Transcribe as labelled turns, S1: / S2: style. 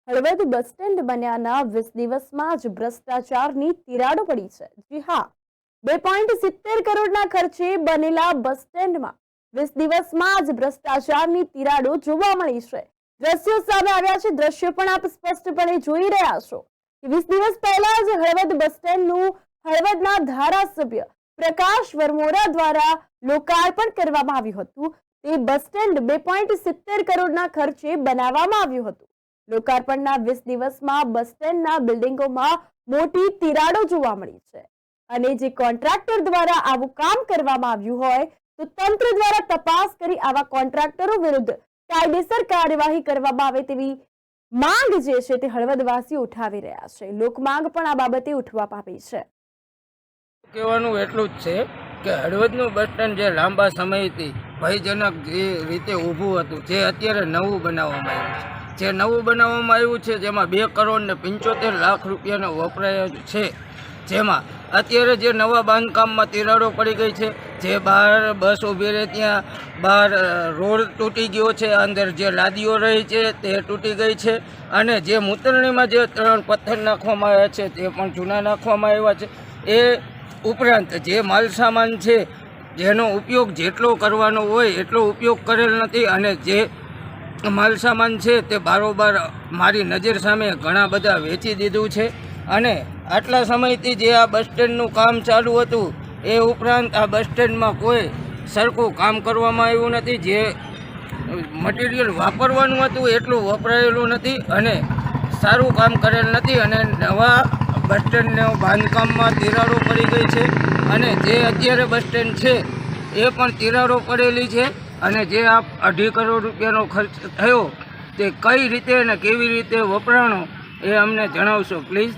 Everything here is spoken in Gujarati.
S1: હળવદ બસ સ્ટેન્ડ બન્યાના 20 દિવસમાં જ ભ્રષ્ટાચારની તિરાડો પડી છે। જી હા, 2.70 કરોડના ખર્ચે બનેલા બસ સ્ટેન્ડમાં 20 દિવસમાં જ ભ્રષ્ટાચારની તિરાડો જોવા મળી છે। દ્રશ્યો સામે આવ્યા છે। દ્રશ્યો પણ આપ સ્પષ્ટપણે જોઈ રહ્યા છો કે 20 દિવસ પહેલા જ હળવદ બસ સ્ટેન્ડનું હળવદના ધારાસભ્ય પ્રકાશ વરમોરા દ્વારા લોકાર્પણ કરવામાં આવ્યું હતું। તે બસ સ્ટેન્ડ 2.70 કરોડના ખર્ચે બનાવવામાં આવ્યું હતું। લોકાર્પણના 20 દિવસમાં બસ સ્ટેન્ડના બિલ્ડિંગોમાં મોટી તિરાડો જોવા મળી છે અને જે કોન્ટ્રાક્ટર દ્વારા આવું કામ કરવામાં આવ્યું હોય તો તંત્ર દ્વારા તપાસ કરી આવા કોન્ટ્રાક્ટરો વિરુદ્ધ કાયદેસર કાર્યવાહી કરવામાં આવે તેવી માંગ જે છે તે હળવદવાસીઓ ઉઠાવી રહ્યા છે। લોકમાંગ પણ આ બાબતે ઉઠવા પામી છે।
S2: કહેવાનું એટલું જ છે કે હળવદનું બસ સ્ટેન્ડ જે લાંબા સમયથી ભયજનક જે રીતે ઊભું હતું, જે અત્યારે નવું બનાવવામાં આવ્યું છે, જેમાં 2 કરોડ ને 75 લાખ રૂપિયાનો વપરાય છે, જેમાં અત્યારે જે નવા બાંધકામમાં તિરાડો પડી ગઈ છે, જે બહાર બસ ઊભી રહે ત્યાં બહાર રોડ તૂટી ગયો છે, અંદર જે લાદીઓ રહી છે તે તૂટી ગઈ છે અને જે મૂતરણીમાં જે 3 પથ્થર નાખવામાં આવ્યા છે તે પણ જૂના નાખવામાં આવ્યા છે। એ ઉપરાંત જે માલસામાન છે જેનો ઉપયોગ જેટલો કરવાનો હોય એટલો ઉપયોગ કરેલ નથી અને જે માલસામાન છે તે બારોબાર મારી નજર સામે ઘણા બધા વેચી દીધું છે અને આટલા સમયથી જે આ બસ સ્ટેન્ડનું કામ ચાલુ હતું એ ઉપરાંત આ બસ સ્ટેન્ડમાં કોઈ સરખું કામ કરવામાં આવ્યું નથી। જે મટીરિયલ વાપરવાનું હતું એટલું વપરાયેલું નથી અને સારું કામ કરેલ નથી અને નવા બસ સ્ટેન્ડના બાંધકામમાં તિરાડો પડી ગઈ છે અને જે અત્યારે બસ સ્ટેન્ડ છે એ પણ તિરાડો પડેલી છે અને જે આ 2.5 કરોડ રૂપિયાનો ખર્ચ થયો તે કઈ રીતે અને કેવી રીતે વપરાણો એ અમને જણાવશો પ્લીઝ।